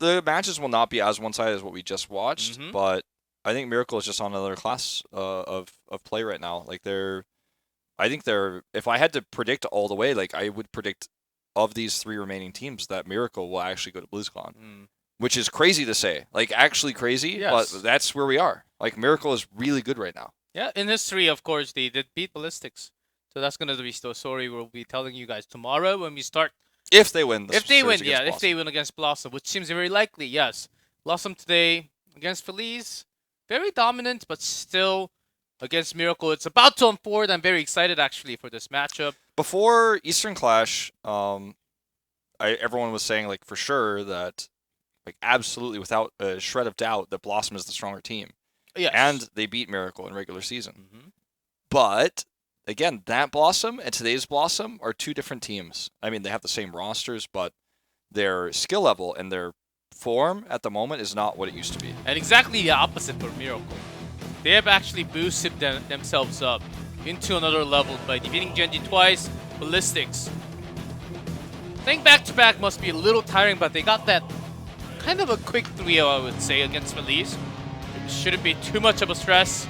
the matches will not be as one-sided as what we just watched, but I think Miracle is just on another class of play right now. Like I think they're. If I had to predict all the way, like I would predict of these 3 remaining teams that Miracle will actually go to BlizzCon, which is crazy to say. Like actually crazy, but that's where we are. Like Miracle is really good right now. Yeah, in history, of course, they did beat Ballistics. So that's going to be the story we'll be telling you guys tomorrow when we start. If they win. If they win against BlossoM, which seems very likely, yes. BlossoM today against Feliz, very dominant, but still against Miracle. It's about to unfold. I'm very excited, actually, for this matchup. Before Eastern Clash, everyone was saying, like, for sure that, like, absolutely without a shred of doubt that BlossoM is the stronger team. Yes. And they beat Miracle in regular season. But again, that BlossoM and today's BlossoM are 2 different teams. I mean, they have the same rosters, but their skill level and their form at the moment is not what it used to be. And exactly the opposite for Miracle. They have actually boosted themselves up into another level by defeating Genji twice, Ballistics. I think back-to-back must be a little tiring, but they got that kind of a quick 3-0, I would say, against Feliz. It shouldn't be too much of a stress.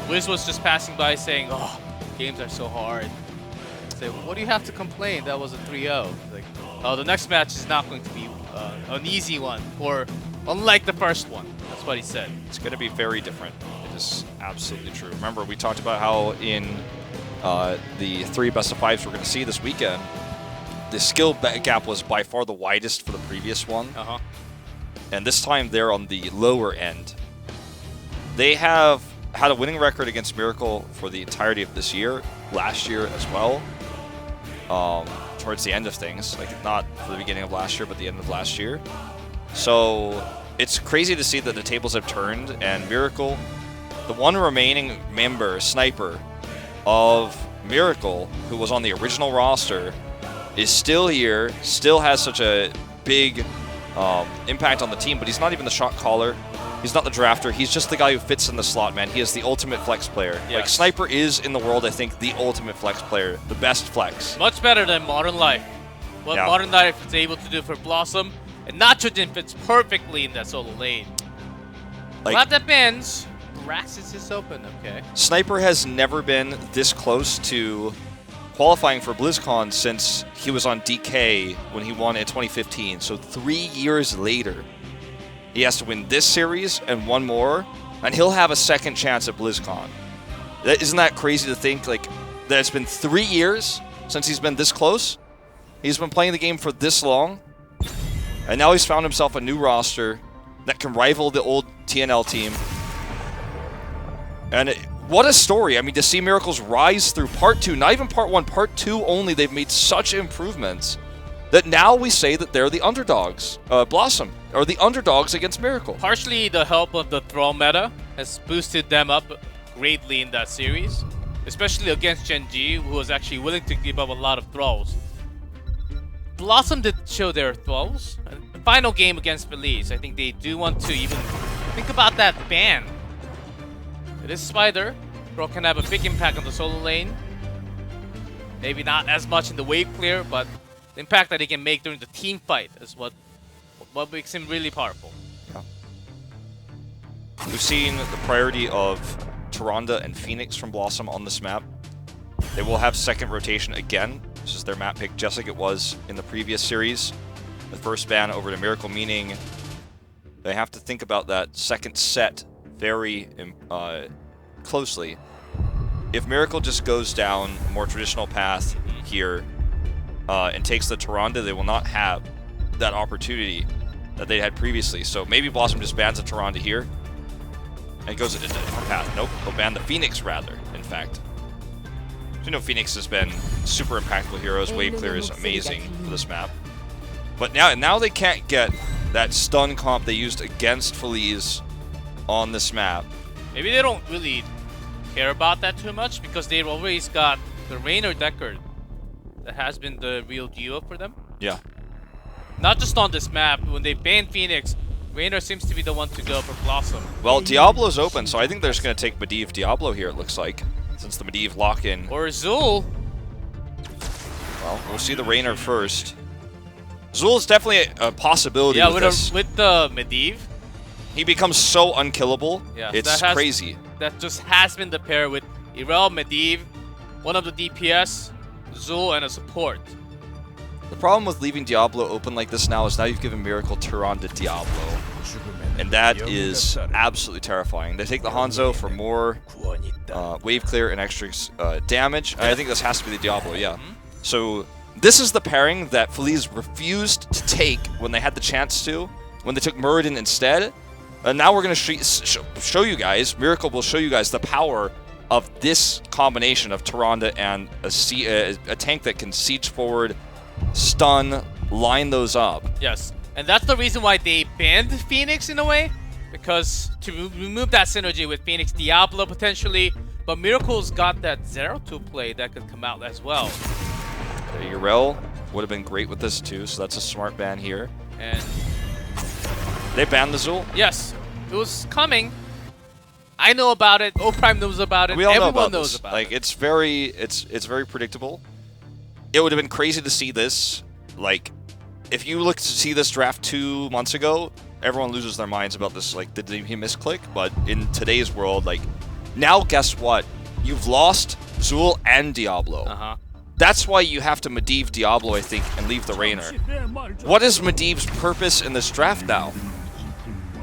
Wiz was just passing by saying, oh, games are so hard. I say, what do you have to complain? That was a 3-0. Like, oh, the next match is not going to be an easy one, or unlike the first one. That's what he said. It's going to be very different. It is absolutely true. Remember, we talked about how in the 3 best-of-5s we're going to see this weekend, the skill gap was by far the widest for the previous one. And this time they're on the lower end. They have had a winning record against Miracle for the entirety of this year, last year as well. Towards the end of things, like not for the beginning of last year, but the end of last year. So it's crazy to see that the tables have turned, and Miracle, the one remaining member, Sniper, of Miracle, who was on the original roster, is still here, still has such a big impact on the team, but he's not even the shot caller. He's not the drafter. He's just the guy who fits in the slot, man. He is the ultimate flex player. Yes. Like, Sniper is, in the world, I think, the ultimate flex player. The best flex. Much better than Modern Life. What Modern Life is able to do for BlossoM, and Nachojin fits perfectly in that solo lane. Like, well, that depends. Raxus is open, okay. Sniper has never been this close to qualifying for BlizzCon since he was on DK when he won in 2015. So 3 years later, he has to win this series and one more, and he'll have a second chance at BlizzCon. Isn't that crazy to think, like, that it's been 3 years since he's been this close? He's been playing the game for this long, and now he's found himself a new roster that can rival the old TNL team. And what a story. I mean, to see Miracle's rise through Part 2, not even Part 1, Part 2 only, they've made such improvements that now we say that they're the underdogs. BlossoM are the underdogs against Miracle. Partially the help of the Thrall meta has boosted them up greatly in that series, especially against Genji, who was actually willing to give up a lot of Thralls. BlossoM did show their Thralls. The final game against Feliz, I think they do want to even think about that ban. It is Spider. Thrall can have a big impact on the solo lane. Maybe not as much in the wave clear, but the impact that he can make during the team fight is what makes him really powerful. Yeah. We've seen the priority of Tyrande and Phoenix from BlossoM on this map. They will have second rotation again. This is their map pick, just like it was in the previous series. The first ban over to Miracle, meaning they have to think about that second set very closely. If Miracle just goes down a more traditional path here and takes the Tyrande, they will not have that opportunity that they had previously. So maybe BlossoM just bans the Tyrande here and goes a different path. Nope, they'll ban the Phoenix rather, in fact. You know, Phoenix has been super impactful heroes. Wave clear is amazing for this map. But now they can't get that stun comp they used against Feliz on this map. Maybe they don't really care about that too much because they've always got the Raynor Deckard that has been the real duo for them. Yeah. Not just on this map. When they ban Phoenix, Raynor seems to be the one to go for BlossoM. Well, Diablo's open, so I think they're just going to take Medivh Diablo here, it looks like, since the Medivh lock-in. Or Azul. Well, we'll see the Raynor first. Zool is definitely a possibility. Yeah, with this. with the Medivh. He becomes so unkillable. Yeah, It's crazy. That just has been the pair with Irel, Medivh, one of the DPS, Zool, and a support. The problem with leaving Diablo open like this now is now you've given Miracle Turon to Diablo. And that is absolutely terrifying. They take the Hanzo for more wave clear and extra damage. I think this has to be the Diablo, yeah. So this is the pairing that Feliz refused to take when they had the chance to, when they took Muradin instead. And now we're going to show you guys, Miracle will show you guys the power of this combination of Tyrande and a tank that can siege forward, stun, line those up. Yes, and that's the reason why they banned Phoenix in a way, because to remove that synergy with Phoenix, Diablo potentially, but Miracle's got that Zeratul play that could come out as well. Yrel would have been great with this too, so that's a smart ban here. And they banned the Zool? Yes, it was coming. I know about it. O-Prime knows about it. We all Everyone know knows about like, it. It's very predictable. It would have been crazy to see this. Like, if you look to see this draft 2 months ago, everyone loses their minds about this. Like, did he misclick? But in today's world, like, now guess what? You've lost Zool and Diablo. That's why you have to Medivh Diablo, I think, and leave the Raynor. What is Medivh's purpose in this draft now?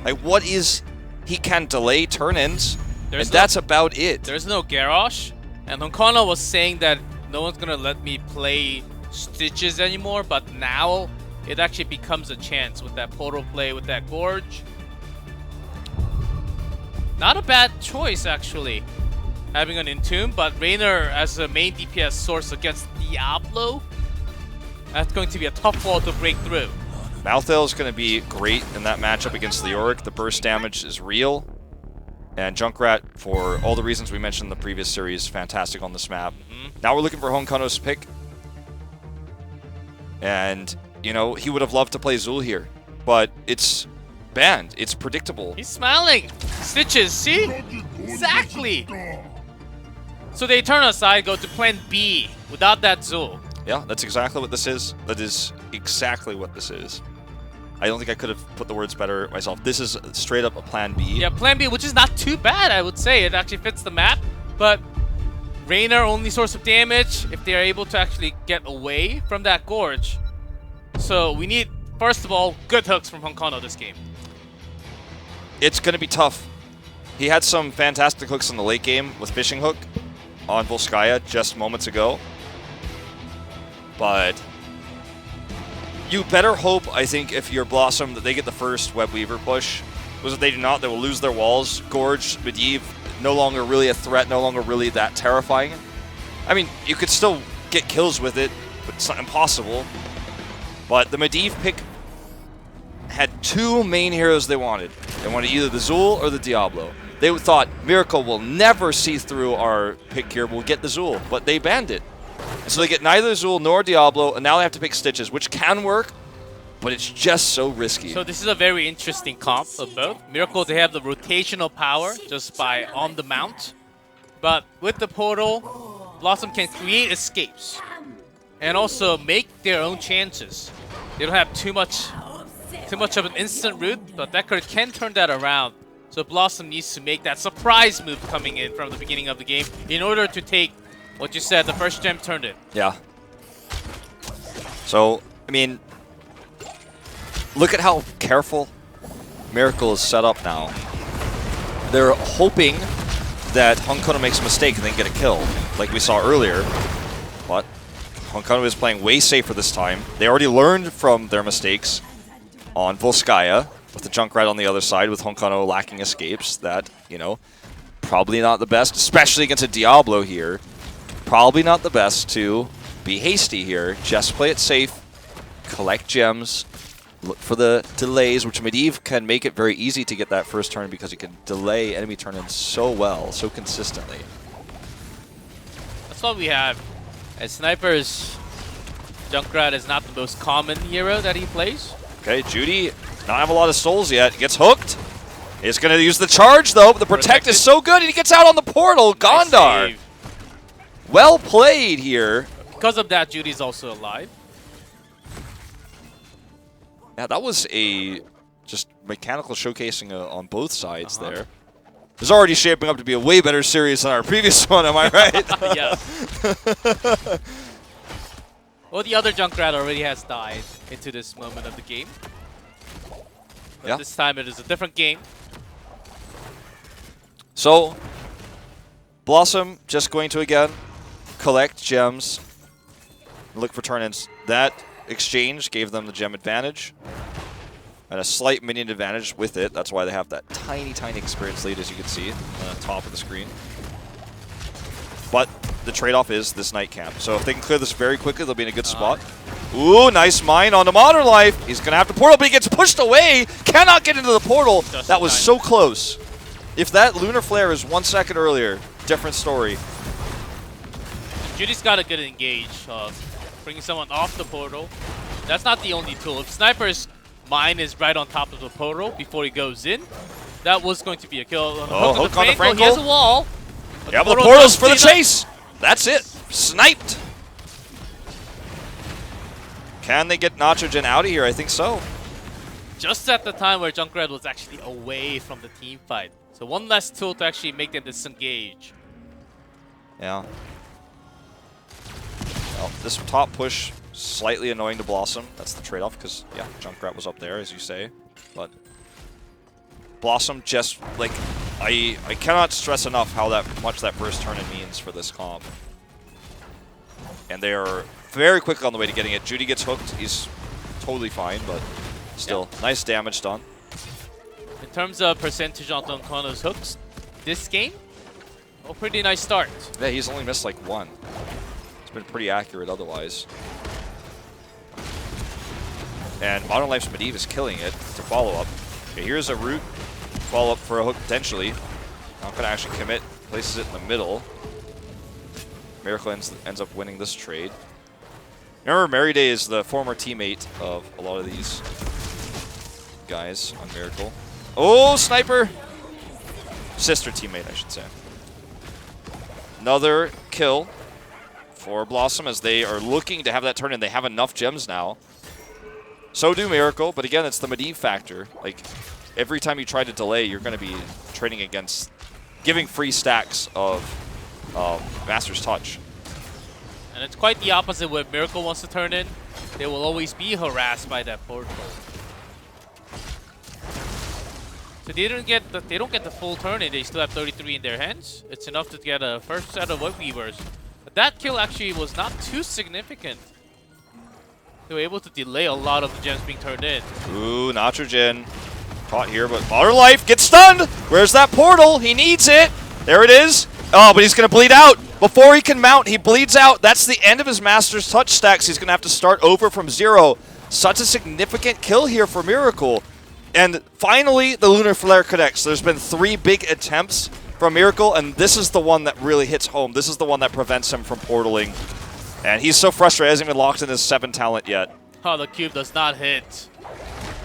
Like, what is... He can delay turn-ins, and that's about it. There's no Garrosh, and Honkano was saying that no one's gonna let me play Stitches anymore, but now it actually becomes a chance with that Portal play, with that Gorge. Not a bad choice, actually, having an Entomb, but Raynor as a main DPS source against Diablo, that's going to be a tough wall to break through. Malthael is going to be great in that matchup against Leoric. The burst damage is real. And Junkrat, for all the reasons we mentioned in the previous series, fantastic on this map. Now we're looking for Honkano's pick. And, you know, he would have loved to play Zool here. But it's banned. It's predictable. He's smiling. Stitches, see? Exactly. So they turn aside, go to plan B without that Zool. Yeah, that's exactly what this is. That is exactly what this is. I don't think I could have put the words better myself. This is straight up a plan B. Yeah, plan B, which is not too bad, I would say. It actually fits the map. But Raynor, only source of damage, if they are able to actually get away from that Gorge. So we need, first of all, good hooks from Honkano this game. It's going to be tough. He had some fantastic hooks in the late game with Fishing Hook on Volskaya just moments ago. But you better hope, I think, if you're BlossoM, that they get the first Web Weaver push. Because if they do not, they will lose their walls. Gorge, Medivh, no longer really a threat, no longer really that terrifying. I mean, you could still get kills with it, but it's not impossible. But the Medivh pick had 2 main heroes they wanted. They wanted either the Zool or the Diablo. They thought, Miracle will never see through our pick here, we'll get the Zool. But they banned it. And so they get neither Zool nor Diablo, and now they have to pick Stitches, which can work, but it's just so risky. So this is a very interesting comp of both. Miracle, they have the rotational power just by on the mount. But with the Portal, BlossoM can create escapes and also make their own chances. They don't have too much of an instant route, but Decker can turn that around. So BlossoM needs to make that surprise move coming in from the beginning of the game in order to take what you said, the first gem turned it. Yeah. So, I mean, look at how careful Miracle is set up now. They're hoping that Honkano makes a mistake and then get a kill, like we saw earlier. But Honkano is playing way safer this time. They already learned from their mistakes on Volskaya, with the Junkrat on the other side, with Honkano lacking escapes. That, you know, probably not the best, especially against a Diablo here. Probably not the best to be hasty here. Just play it safe, collect gems, look for the delays, which Medivh can make it very easy to get that first turn because he can delay enemy turn-ins so well, so consistently. That's what we have. As snipers, Junkrat is not the most common hero that he plays. Okay, Judy not have a lot of souls yet. Gets hooked. He's going to use the charge, though. But the Protect is so good, and he gets out on the portal. Gondar. Nice. Well played here. Because of that, Judy's also alive. Yeah, that was a just mechanical showcasing on both sides there. It's already shaping up to be a way better series than our previous one, am I right? Yeah. Well, the other Junkrat already has died into this moment of the game. But Yeah. this time it is a different game. So, BlossoM just going to, again, collect gems, look for turn-ins. That exchange gave them the gem advantage, and a slight minion advantage with it. That's why they have that tiny, tiny experience lead, as you can see on the top of the screen. But the trade-off is this night camp. So if they can clear this very quickly, they'll be in a good spot. Ooh, nice mine on the Modern Life. He's going to have to portal, but he gets pushed away. Cannot get into the portal. That was so close. If that Lunar Flare is 1 second earlier, different story. Judy's got a good engage of bringing someone off the portal. That's not the only tool. If Sniper's mine is right on top of the portal before he goes in, that was going to be a kill. Hook on the Frankel. He has a wall. Yeah, but the portal's for the chase. That's it. Sniped. Can they get Nitrogen out of here? I think so. Just at the time where Junkrat was actually away from the team fight. So one less tool to actually make them disengage. Yeah. Well, this top push, slightly annoying to BlossoM. That's the trade-off because, yeah, Junkrat was up there, as you say. But BlossoM just, like, I cannot stress enough how much that first turn-in means for this comp. And they are very quickly on the way to getting it. Judy gets hooked. He's totally fine, but still, nice damage done. In terms of percentage on Donkono's hooks, this game, a pretty nice start. Yeah, he's only missed like one. It's been pretty accurate otherwise. And Modern Life's Medivh is killing it to follow up. Okay, here's a route. Follow up for a hook potentially. Not going to actually commit. Places it in the middle. Miracle ends up winning this trade. Remember, Merryday is the former teammate of a lot of these guys on Miracle. Oh, Sniper! Sister teammate, I should say. Another kill for BlossoM as they are looking to have that turn in. They have enough gems now. So do Miracle, but again, it's the Medivh factor. Like, every time you try to delay, you're going to be trading against giving free stacks of Master's Touch. And it's quite the opposite when Miracle wants to turn in. They will always be harassed by that portal. So they don't get the full turn in. They still have 33 in their hands. It's enough to get a first set of Web Weavers. But that kill actually was not too significant. They were able to delay a lot of the gems being turned in. Ooh, Nitrogen caught here, but Modern Life gets stunned. Where's that portal? He needs it. There it is. Oh, but he's going to bleed out. Before he can mount, he bleeds out. That's the end of his Master's Touch stacks. He's going to have to start over from 0. Such a significant kill here for Miracle. And finally, the Lunar Flare connects. There's been 3 big attempts from Miracle, and this is the one that really hits home. This is the one that prevents him from portaling. And he's so frustrated. He hasn't even locked in his 7 talent yet. Oh, the cube does not hit.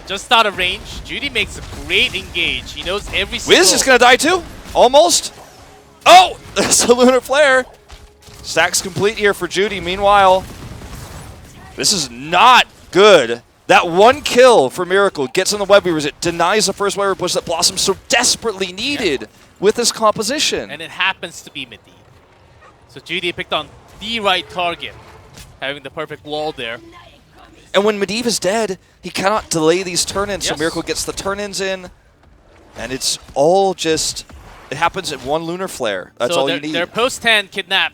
Just out of range. Judy makes a great engage. He knows every single... Wiz is going to die too? Almost. Oh! There's the Lunar Flare. Stacks complete here for Judy. Meanwhile, this is not good. That one kill for Miracle gets on the Web Weavers. It denies the first Web Weaver push that BlossoM so desperately needed with this composition. And it happens to be Medivh. So Judy picked on the right target, having the perfect wall there. And when Medivh is dead, he cannot delay these turn-ins, Yes. so Miracle gets the turn-ins in. And it's all just... It happens at one Lunar Flare. That's so all you need. Their post-10 Kidnap.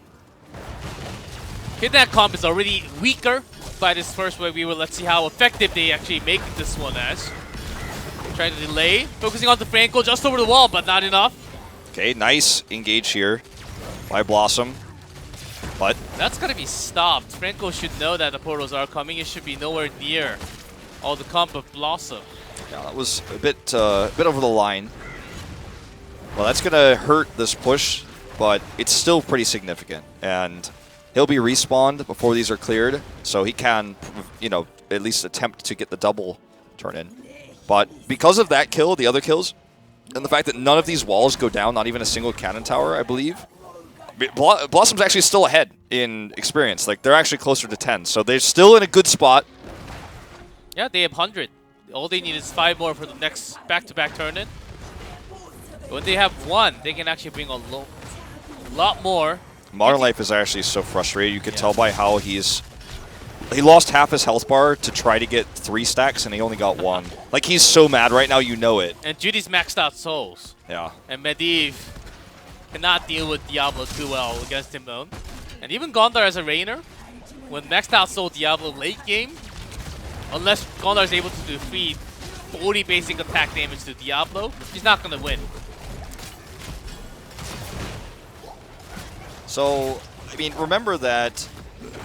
Kidnap comp is already weaker by this first Web Weaver. Let's see how effective they actually make this one as. Trying to delay. Focusing on the Frankel just over the wall, but not enough. Okay, nice engage here by BlossoM. But That's got to be stopped. Frankel should know that the portals are coming. It should be nowhere near all the comp of BlossoM. yeah, that was a bit over the line. Well, that's going to hurt this push, but it's still pretty significant. And he'll be respawned before these are cleared, so he can, you know, at least attempt to get the double turn in. But because of that kill, the other kills, and the fact that none of these walls go down, not even a single cannon tower, I believe, BlossoM's actually still ahead in experience. Like, they're actually closer to 10, so they're still in a good spot. Yeah, they have 100. All they need is 5 more for the next back-to-back tournament. When they have 1, they can actually bring a lot more. Modern Life is actually so frustrated. You could tell by how he lost half his health bar to try to get 3 stacks, and he only got 1. Like, he's so mad right now, you know it. And Judy's maxed out souls. Yeah. And Medivh cannot deal with Diablo too well against him alone. And even Gondar as a Rainer, when maxed out soul Diablo late game, unless Gondar is able to defeat 40 basic attack damage to Diablo, he's not going to win. So, I mean, remember that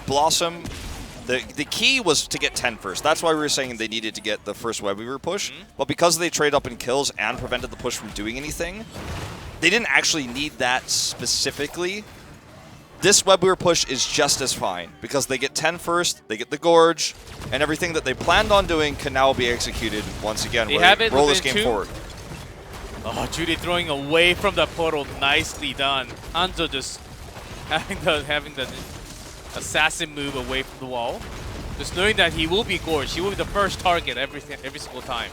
BlossoM, the key was to get 10 first. That's why we were saying they needed to get the first Web Weaver push. But because they trade up in kills and prevented the push from doing anything, they didn't actually need that specifically. This Web Weaver push is just as fine because they get 10 first, they get the Gorge, and everything that they planned on doing can now be executed once again. They have it roll this within game 2. forward. Oh, Judy throwing away from the portal, nicely done. Hanzo just having the assassin move away from the wall. Just knowing that he will be gorged. He will be the first target every single time.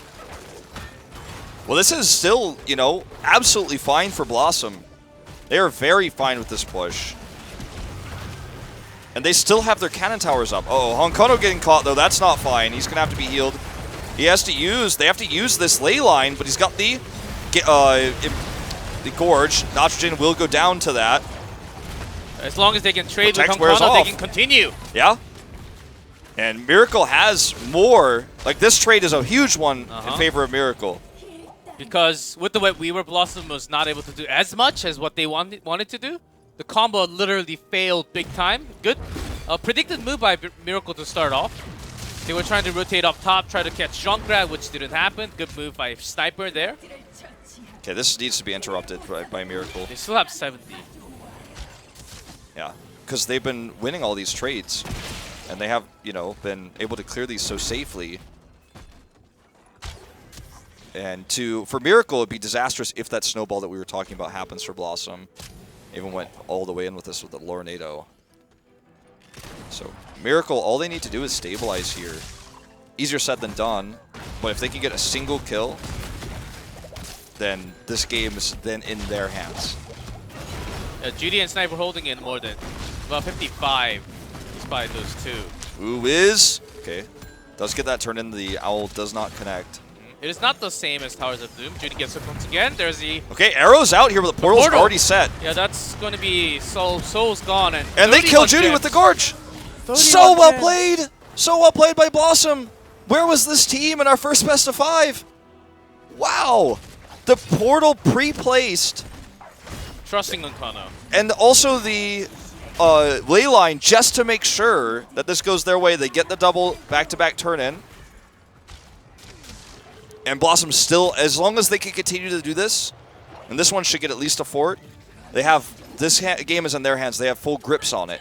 Well, this is still, you know, absolutely fine for BlossoM. They are very fine with this push. And they still have their cannon towers up. Oh, Honkono getting caught, though. That's not fine. He's going to have to be healed. He has to use, they have to use this ley line, but he's got the Gorge. Nitrogen will go down to that. As long as they can trade Protect with wears Honkono, they off. can continue. Yeah. And Miracle has more. Like, this trade is a huge one in favor of Miracle. Because with the Web Weaver, BlossoM was not able to do as much as what they wanted to do. The combo literally failed big time. Good predicted move by Miracle to start off. They were trying to rotate up top, try to catch Junkrat, which didn't happen. Good move by Sniper there. Okay, this needs to be interrupted by Miracle. They still have 70. Yeah, because they've been winning all these trades. And they have, you know, been able to clear these so safely. And for Miracle, it'd be disastrous if that snowball that we were talking about happens for BlossoM. Even went all the way in with this with the Lornado. So Miracle, all they need to do is stabilize here. Easier said than done, but if they can get a single kill, then this game is then in their hands. Judy and Sniper holding in more than about 55 despite those two. Who is? Okay. Does get that turn in. The Owl does not connect. It is not the same as Towers of Doom. Judy gets it once again. There's the... Okay, arrow's out here, but the portal's already set. Yeah, that's going to be... Soul's gone. And they kill Judy with the Gorge. So well played. So well played by BlossoM. Where was this team in our first best of 5? Wow. The portal pre-placed. Trusting Honkono. And also the ley line just to make sure that this goes their way. They get the double back-to-back turn-in. And BlossoM still, as long as they can continue to do this, and this one should get at least a fort, they have, this game is in their hands. They have full grips on it.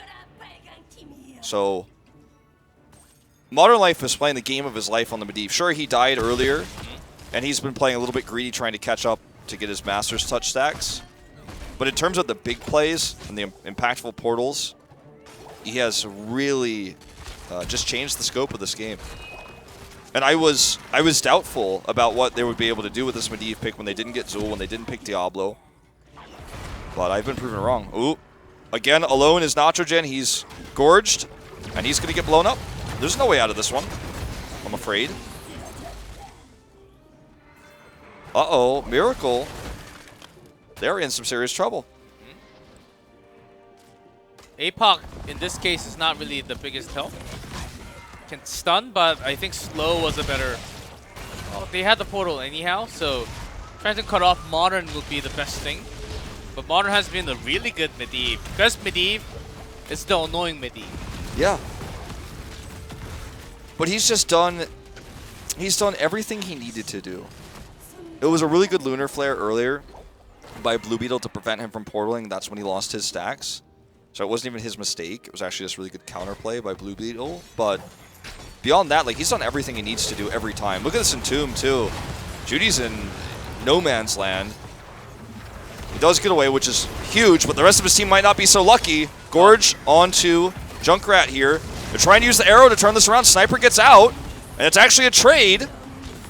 So, Modern Life is playing the game of his life on the Medivh. Sure, he died earlier, and he's been playing a little bit greedy, trying to catch up to get his Master's Touch stacks. But in terms of the big plays and the impactful portals, he has really just changed the scope of this game. And I was doubtful about what they would be able to do with this Medivh pick when they didn't get Zul, when they didn't pick Diablo. But I've been proven wrong. Ooh. Again, alone is Nitrogen. He's gorged, and he's going to get blown up. There's no way out of this one, I'm afraid. Uh-oh, Miracle. They're in some serious trouble. APOC, in this case, is not really the biggest help. Can stun, but I think slow was a better... Well, they had the portal anyhow, so trying to cut off Modern would be the best thing. But Modern has been a really good Medivh. Because Medivh is the annoying Medivh. Yeah. But he's just done... He's done everything he needed to do. It was a really good Lunar Flare earlier by Blue Beetle to prevent him from portaling. That's when he lost his stacks. So it wasn't even his mistake. It was actually just really good counterplay by Blue Beetle. But beyond that, like, he's done everything he needs to do every time. Look at this Entomb, too. Judy's in no man's land. He does get away, which is huge, but the rest of his team might not be so lucky. Gorge onto Junkrat here. They're trying to use the arrow to turn this around. Sniper gets out, and it's actually a trade.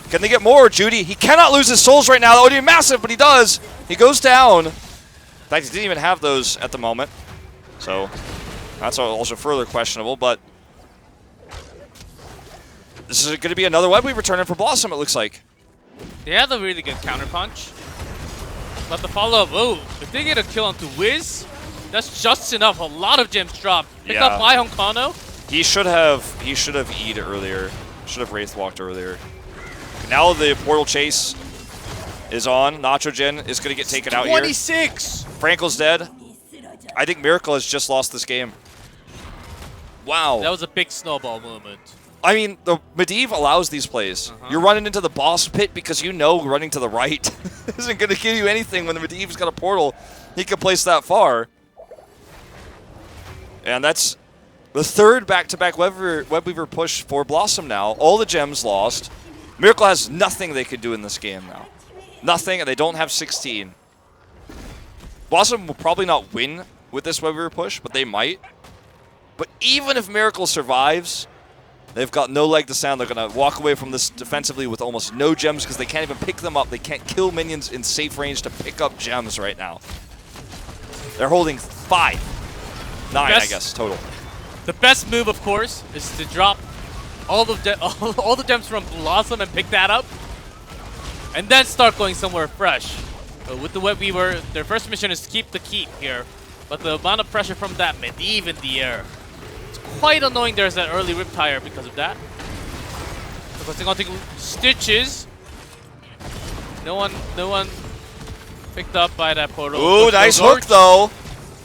Can they get more? Judy, he cannot lose his souls right now. That would be massive, but he does. He goes down. In fact, he didn't even have those at the moment. So that's also further questionable, but this is going to be another web weaver turn in for BlossoM, it looks like. They have a really good counterpunch. But the follow-up, oh, if they get a kill onto Wiz, that's just enough. A lot of gems dropped. Picked up by Honkano. He should have E'd earlier. Should have Wraith walked earlier. Now the portal chase is on. Nachogen is going to get taken out here. 26! Frankel's dead. I think Miracle has just lost this game. Wow. That was a big snowball moment. I mean, the Medivh allows these plays. You're running into the boss pit because you know running to the right isn't going to give you anything when the Medivh's got a portal. He can place that far. And that's the third back-to-back web weaver push for BlossoM now. All the gems lost. Miracle has nothing they could do in this game now. Nothing, and they don't have 16. BlossoM will probably not win with this web weaver push, but they might. But even if Miracle survives, they've got no leg to stand. They're going to walk away from this defensively with almost no gems because they can't even pick them up. They can't kill minions in safe range to pick up gems right now. They're holding 5. 9, I guess, total. The best move, of course, is to drop all the gems from BlossoM and pick that up. And then start going somewhere fresh. With the web weaver, their first mission is to keep the keep here. But the amount of pressure from that Medivh in the air, it's quite annoying there's that early riptire because of that. Focusing on Stitches. No one picked up by that portal. Ooh, nice hook though.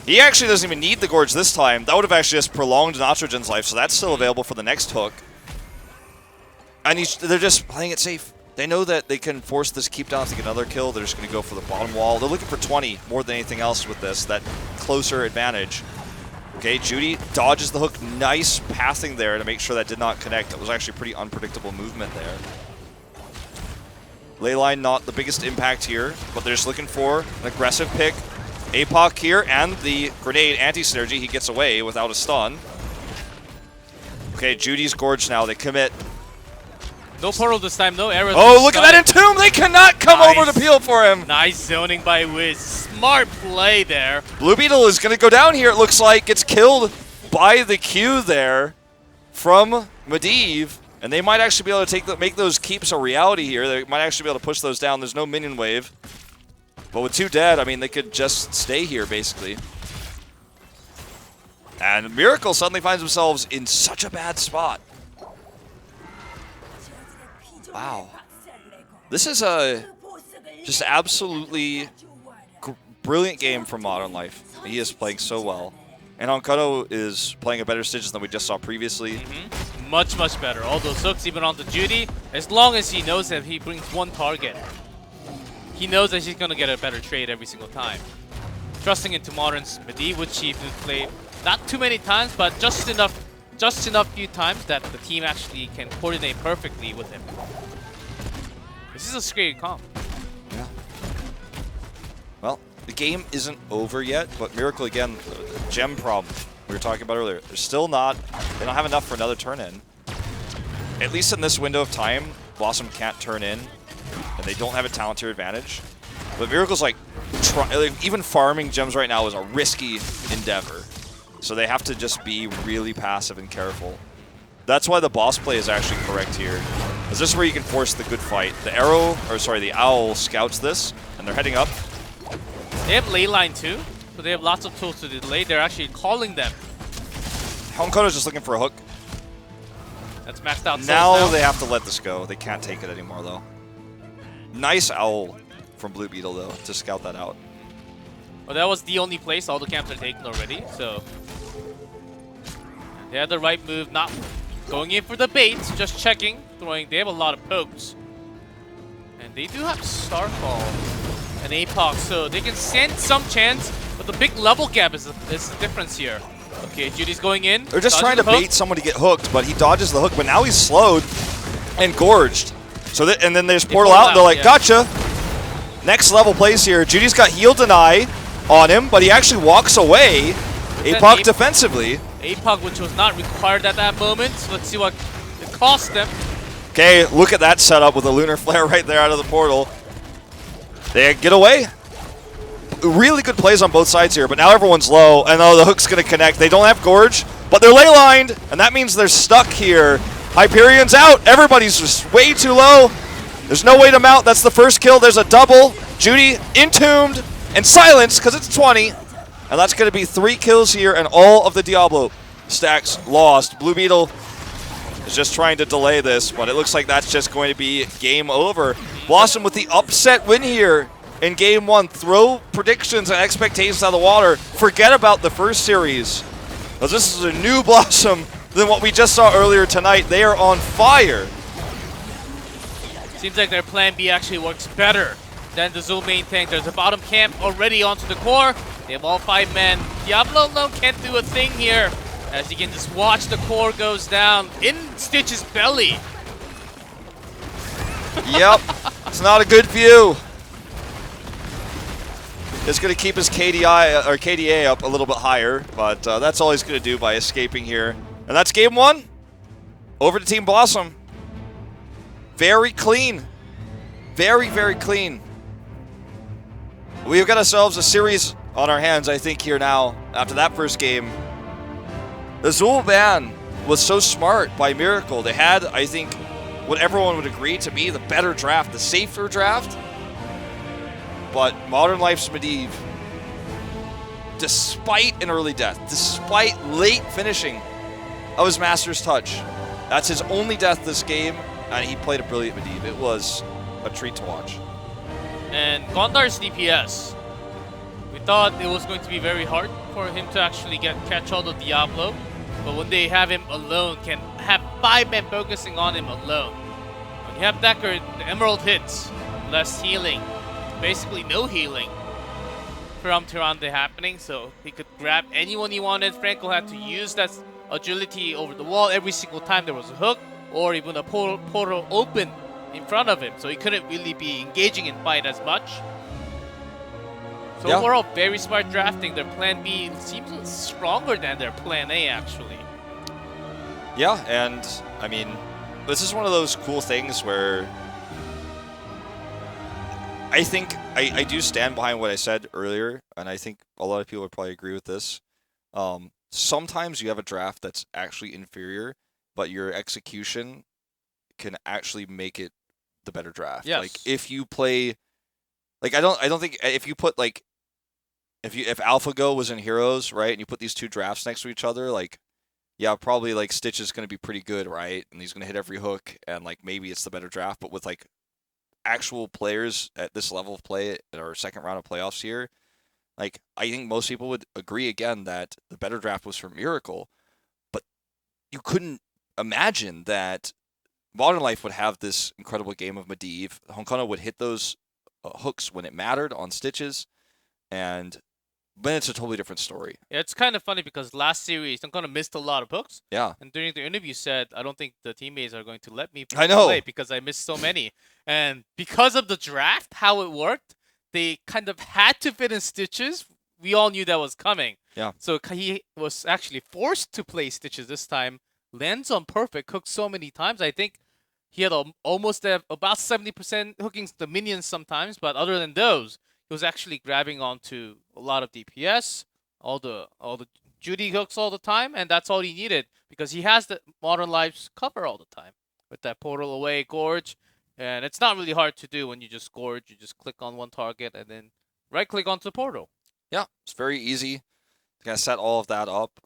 He actually doesn't even need the Gorge this time. That would have actually just prolonged Nachogen's life, so that's still available for the next hook. And they're just playing it safe. They know that they can force this keep down to get another kill. They're just going to go for the bottom wall. They're looking for 20 more than anything else with this, that closer advantage. Okay, Judy dodges the hook. Nice passing there to make sure that did not connect. That was actually pretty unpredictable movement there. Leyline not the biggest impact here, but they're just looking for an aggressive pick. APOC here, and the grenade anti-synergy. He gets away without a stun. Okay, Judy's Gorge now. They commit. No portal this time, no arrows. Oh, look at that Entomb! They cannot come over to peel for him! Nice zoning by Wiz. Smart play there. Blue Beetle is going to go down here, it looks like. Gets killed by the Q there from Medivh. And they might actually be able to make those keeps a reality here. They might actually be able to push those down. There's no minion wave. But with 2 dead, I mean, they could just stay here, basically. And Miracle suddenly finds themselves in such a bad spot. Wow. This is a just absolutely brilliant game from Modern Life. He is playing so well. And Honkano is playing a better Stitches than we just saw previously. Much, much better. All those hooks, even on the Judy, as long as he knows that he brings 1 target. He knows that he's going to get a better trade every single time. Trusting into Modern's Medivh, which he played not too many times, but just enough few times that the team actually can coordinate perfectly with him. This is a scary comp. Yeah. Well, the game isn't over yet, but Miracle again, gem problem we were talking about earlier. They're still not, they don't have enough for another turn in. At least in this window of time, BlossoM can't turn in, and they don't have a talent tier advantage. But Miracle's like even farming gems right now is a risky endeavor. So they have to just be really passive and careful. That's why the boss play is actually correct here. Is this is where you can force the good fight. The Owl scouts this, and they're heading up. They have Leyline too, so they have lots of tools to delay. They're actually calling them. Honkono's just looking for a hook. That's maxed out. Now they have to let this go. They can't take it anymore, though. Nice Owl from Blue Beetle, though, to scout that out. Well, that was the only place. All the camps are taken already, so they had the right move, not going in for the bait, just checking, throwing. They have a lot of pokes. And they do have Starfall and APOC, so they can stand some chance, but the big level gap is the difference here. Okay, Judy's going in. They're just trying to bait someone to get hooked, but he dodges the hook, but now he's slowed and gorged. So and then they just portal out, and they're like, gotcha. Next level plays here. Judy's got heal deny on him, but he actually walks away. APOC defensively. APOC, which was not required at that moment. So let's see what it cost them. Okay, look at that setup with a Lunar Flare right there out of the portal. They get away. Really good plays on both sides here, but now everyone's low. And oh, the hook's going to connect. They don't have Gorge, but they're ley lined, and that means they're stuck here. Hyperion's out. Everybody's just way too low. There's no way to mount. That's the first kill. There's a double. Judy entombed and silenced because it's 20. And that's going to be 3 kills here, and all of the Diablo stacks lost. Blue Beetle is just trying to delay this, but it looks like that's just going to be game over. BlossoM with the upset win here in Game 1. Throw predictions and expectations out of the water. Forget about the first series, because this is a new BlossoM than what we just saw earlier tonight. They are on fire. Seems like their plan B actually works better than the Zul main tank. There's a bottom camp already onto the core. They have all 5 men. Diablo alone can't do a thing here, as you can just watch the core goes down in Stitch's belly. Yep, it's not a good view. It's going to keep his KDI or KDA up a little bit higher, but that's all he's going to do by escaping here. And that's Game 1. Over to Team BlossoM. Very clean. Very, very clean. We've got ourselves a series on our hands, I think, here now, after that first game. The Zul ban was so smart by Miracle. They had, I think, what everyone would agree to be the better draft, the safer draft. But Modern Life's Medivh, despite an early death, despite late finishing of his Master's Touch, that's his only death this game, and he played a brilliant Medivh. It was a treat to watch. And Gondar's DPS, we thought it was going to be very hard for him to actually catch hold of Diablo, but when they have him alone, can have 5 men focusing on him alone. When you have Decker, the Emerald hits, less healing, basically no healing from Tyrande happening, so he could grab anyone he wanted. Franco had to use that agility over the wall every single time there was a hook or even a portal open in front of him, so he couldn't really be engaging in fight as much. So yeah. Overall, very smart drafting. Their plan B seems stronger than their plan A, actually. Yeah, and I mean, this is one of those cool things where I think I do stand behind what I said earlier, and I think a lot of people would probably agree with this. Sometimes you have a draft that's actually inferior, but your execution can actually make it the better draft. Yes. Like if you play, like I don't think if you put like if AlphaGo was in Heroes, right, and you put these 2 drafts next to each other, like yeah, probably like Stitch is going to be pretty good, right, and he's going to hit every hook, and like maybe it's the better draft. But with like actual players at this level of play at our second round of playoffs here, like I think most people would agree again that the better draft was for Miracle, but you couldn't imagine that Modern Life would have this incredible game of Medivh. Honkono would hit those hooks when it mattered on Stitches, and then it's a totally different story. Yeah, it's kind of funny because last series, Honkono missed a lot of hooks. Yeah. And during the interview said, I don't think the teammates are going to let me I know. play because I missed so many. And because of the draft, how it worked, they kind of had to fit in Stitches. We all knew that was coming. Yeah. So he was actually forced to play Stitches this time. Lands on perfect, hooks so many times. I think he had almost about 70% hooking the minions sometimes, but other than those, he was actually grabbing onto a lot of DPS, all the Judy hooks all the time, and that's all he needed because he has the Modern Life's cover all the time with that portal away Gorge, and it's not really hard to do when you just Gorge. You just click on one target and then right click onto the portal. Yeah, it's very easy to kind of set all of that up.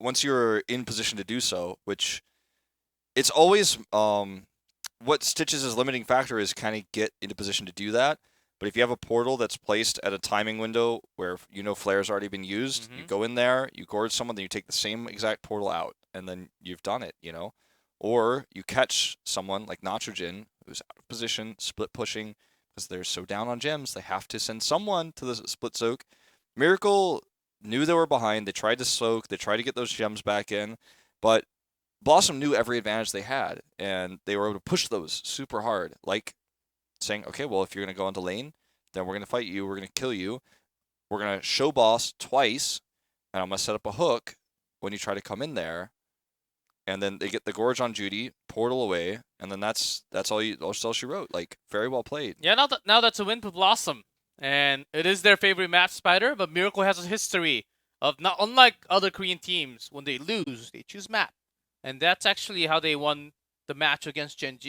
Once you're in position to do so, which it's always what Stitches' limiting factor is kind of get into position to do that. But if you have a portal that's placed at a timing window where you know Flare's already been used, you go in there, you gorge someone, then you take the same exact portal out, and then you've done it, you know? Or you catch someone like Nitrogen, who's out of position, split pushing, because they're so down on gems, they have to send someone to the split soak. Miracle knew they were behind, they tried to soak, they tried to get those gems back in, but BlossoM knew every advantage they had, and they were able to push those super hard, like saying, okay, well, if you're going to go into lane, then we're going to fight you, we're going to kill you, we're going to show boss twice, and I'm going to set up a hook when you try to come in there, and then they get the Gorge on Judy, portal away, and then that's all she wrote. Like, very well played. Yeah, now that's a win for BlossoM. And it is their favorite match, Spider, but Miracle has a history of not unlike other Korean teams, when they lose, they choose map. And that's actually how they won the match against Gen G.